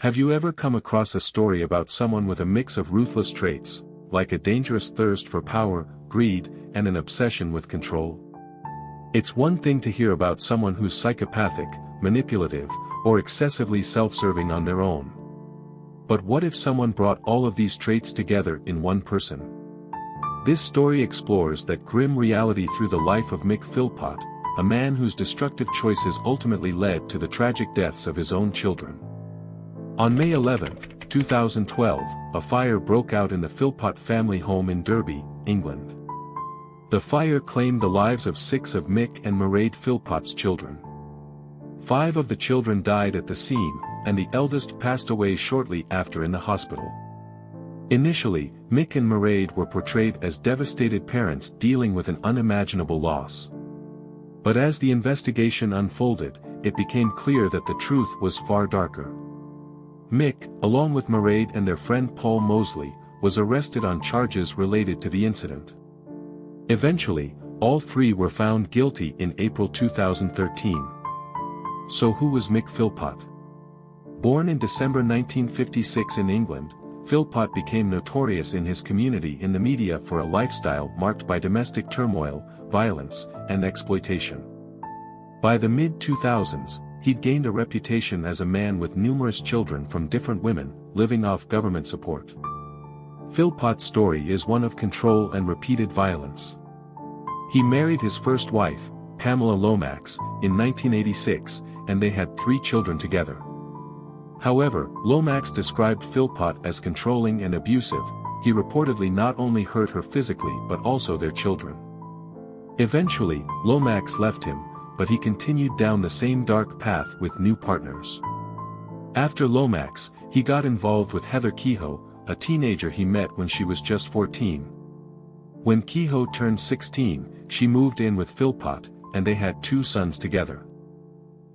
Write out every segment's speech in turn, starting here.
Have you ever come across a story about someone with a mix of ruthless traits, like a dangerous thirst for power, greed, and an obsession with control? It's one thing to hear about someone who's psychopathic, manipulative, or excessively self-serving on their own. But what if someone brought all of these traits together in one person? This story explores that grim reality through the life of Mick Philpott, a man whose destructive choices ultimately led to the tragic deaths of his own children. On May 11, 2012, a fire broke out in the Philpott family home in Derby, England. The fire claimed the lives of 6 of Mick and Mairead Philpott's children. 5 of the children died at the scene, and the eldest passed away shortly after in the hospital. Initially, Mick and Mairead were portrayed as devastated parents dealing with an unimaginable loss. But as the investigation unfolded, it became clear that the truth was far darker. Mick, along with Mairead and their friend Paul Mosley, was arrested on charges related to the incident. Eventually, all 3 were found guilty in April 2013. So who was Mick Philpott? Born in December 1956 in England, Philpott became notorious in his community in the media for a lifestyle marked by domestic turmoil, violence, and exploitation. By the mid-2000s, he'd gained a reputation as a man with numerous children from different women, living off government support. Philpott's story is one of control and repeated violence. He married his first wife, Pamela Lomax, in 1986, and they had 3 children together. However, Lomax described Philpott as controlling and abusive. He reportedly not only hurt her physically but also their children. Eventually, Lomax left him, but he continued down the same dark path with new partners. After Lomax, he got involved with Heather Kehoe, a teenager he met when she was just 14. When Kehoe turned 16, she moved in with Philpott, and they had 2 sons together.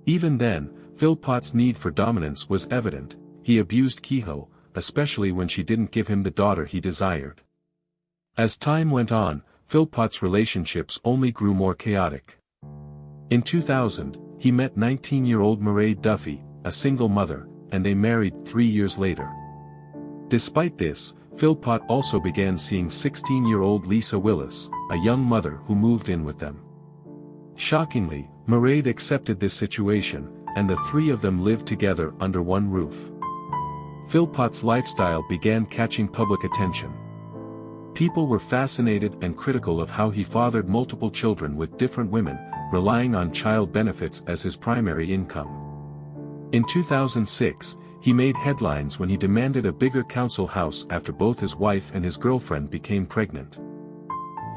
Even then, Philpott's need for dominance was evident. He abused Kehoe, especially when she didn't give him the daughter he desired. As time went on, Philpott's relationships only grew more chaotic. In 2000, he met 19-year-old Mairead Duffy, a single mother, and they married 3 years later. Despite this, Philpott also began seeing 16-year-old Lisa Willis, a young mother who moved in with them. Shockingly, Mairead accepted this situation, and the 3 of them lived together under one roof. Philpott's lifestyle began catching public attention. People were fascinated and critical of how he fathered multiple children with different women, relying on child benefits as his primary income. In 2006, he made headlines when he demanded a bigger council house after both his wife and his girlfriend became pregnant.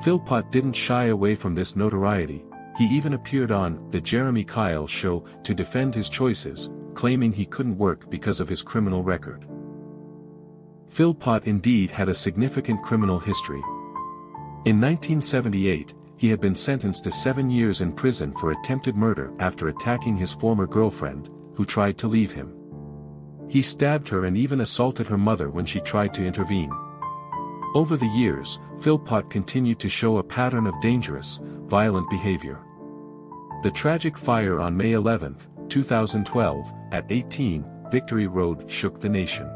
Philpott didn't shy away from this notoriety. He even appeared on The Jeremy Kyle Show to defend his choices, claiming he couldn't work because of his criminal record. Philpott indeed had a significant criminal history. In 1978, he had been sentenced to 7 years in prison for attempted murder after attacking his former girlfriend, who tried to leave him. He stabbed her and even assaulted her mother when she tried to intervene. Over the years, Philpott continued to show a pattern of dangerous, violent behavior. The tragic fire on May 11, 2012, at 18 Victory Road shook the nation.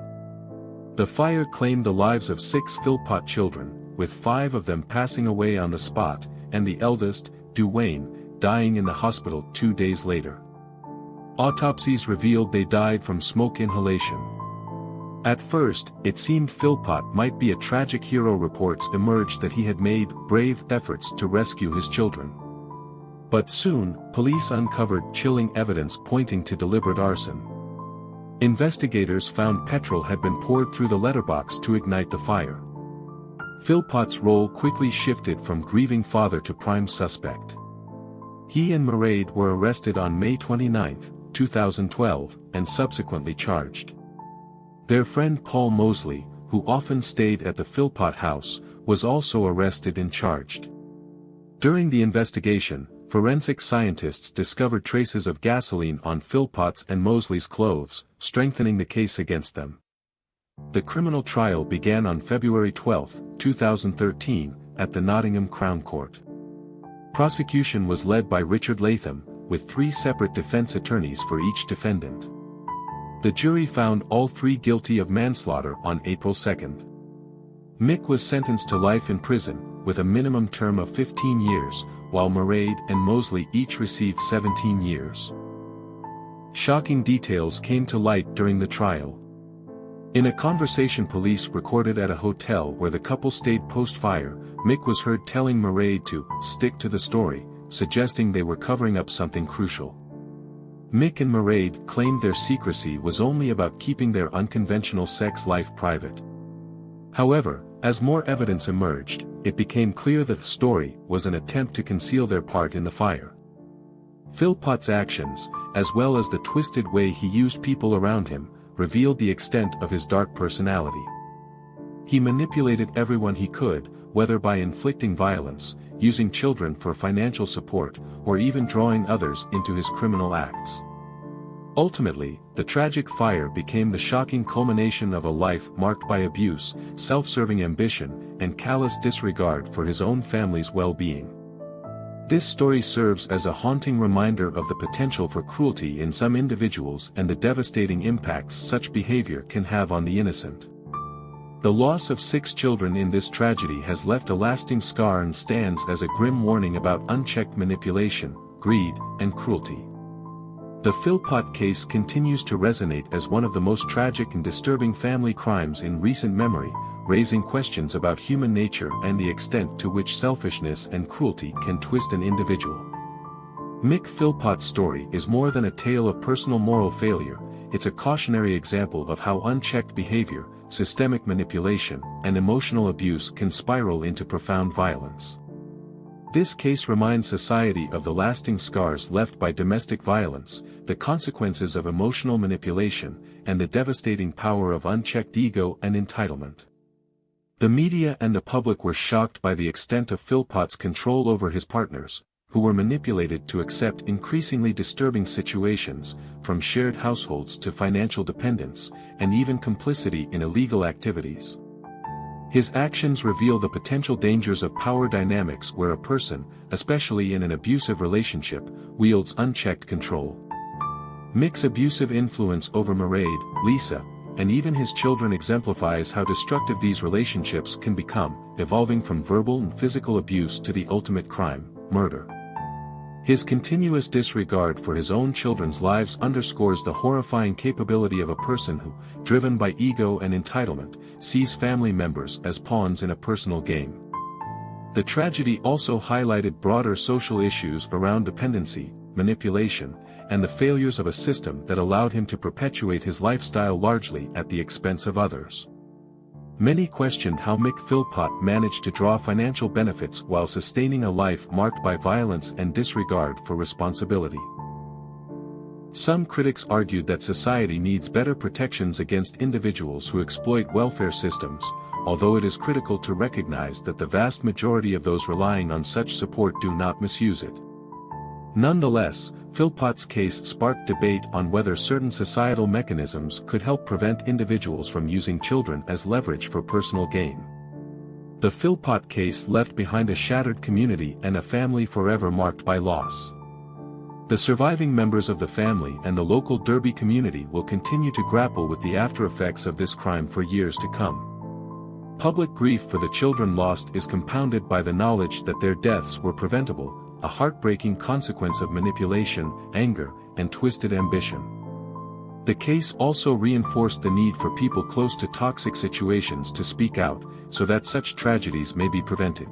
The fire claimed the lives of 6 Philpott children, with 5 of them passing away on the spot, and the eldest, Duane, dying in the hospital 2 days later. Autopsies revealed they died from smoke inhalation. At first, it seemed Philpott might be a tragic hero. Reports emerged that he had made brave efforts to rescue his children. But soon, police uncovered chilling evidence pointing to deliberate arson. Investigators found petrol had been poured through the letterbox to ignite the fire. Philpott's role quickly shifted from grieving father to prime suspect. He and Mairead were arrested on May 29, 2012, and subsequently charged. Their friend Paul Mosley, who often stayed at the Philpott house, was also arrested and charged. During the investigation, forensic scientists discovered traces of gasoline on Philpott's and Mosley's clothes, strengthening the case against them. The criminal trial began on February 12, 2013, at the Nottingham Crown Court. Prosecution was led by Richard Latham, with 3 separate defense attorneys for each defendant. The jury found all three guilty of manslaughter on April 2. Mick was sentenced to life in prison, with a minimum term of 15 years, while Mairead and Mosley each received 17 years. Shocking details came to light during the trial. In a conversation police recorded at a hotel where the couple stayed post-fire, Mick was heard telling Mairead to stick to the story, suggesting they were covering up something crucial. Mick and Mairead claimed their secrecy was only about keeping their unconventional sex life private. However, as more evidence emerged, it became clear that the story was an attempt to conceal their part in the fire. Philpott's actions, as well as the twisted way he used people around him, revealed the extent of his dark personality. He manipulated everyone he could, whether by inflicting violence, using children for financial support, or even drawing others into his criminal acts. Ultimately, the tragic fire became the shocking culmination of a life marked by abuse, self-serving ambition, and callous disregard for his own family's well-being. This story serves as a haunting reminder of the potential for cruelty in some individuals and the devastating impacts such behavior can have on the innocent. The loss of 6 children in this tragedy has left a lasting scar and stands as a grim warning about unchecked manipulation, greed, and cruelty. The Philpott case continues to resonate as one of the most tragic and disturbing family crimes in recent memory, raising questions about human nature and the extent to which selfishness and cruelty can twist an individual. Mick Philpott's story is more than a tale of personal moral failure, it's a cautionary example of how unchecked behavior, systemic manipulation, and emotional abuse can spiral into profound violence. This case reminds society of the lasting scars left by domestic violence, the consequences of emotional manipulation, and the devastating power of unchecked ego and entitlement. The media and the public were shocked by the extent of Philpott's control over his partners, who were manipulated to accept increasingly disturbing situations, from shared households to financial dependence, and even complicity in illegal activities. His actions reveal the potential dangers of power dynamics where a person, especially in an abusive relationship, wields unchecked control. Mick's abusive influence over Mairead, Lisa, and even his children exemplifies how destructive these relationships can become, evolving from verbal and physical abuse to the ultimate crime, murder. His continuous disregard for his own children's lives underscores the horrifying capability of a person who, driven by ego and entitlement, sees family members as pawns in a personal game. The tragedy also highlighted broader social issues around dependency, manipulation, and the failures of a system that allowed him to perpetuate his lifestyle largely at the expense of others. Many questioned how Mick Philpott managed to draw financial benefits while sustaining a life marked by violence and disregard for responsibility. Some critics argued that society needs better protections against individuals who exploit welfare systems, although it is critical to recognize that the vast majority of those relying on such support do not misuse it. Nonetheless, Philpott's case sparked debate on whether certain societal mechanisms could help prevent individuals from using children as leverage for personal gain. The Philpott case left behind a shattered community and a family forever marked by loss. The surviving members of the family and the local Derby community will continue to grapple with the after-effects of this crime for years to come. Public grief for the children lost is compounded by the knowledge that their deaths were preventable, a heartbreaking consequence of manipulation, anger, and twisted ambition. The case also reinforced the need for people close to toxic situations to speak out, so that such tragedies may be prevented.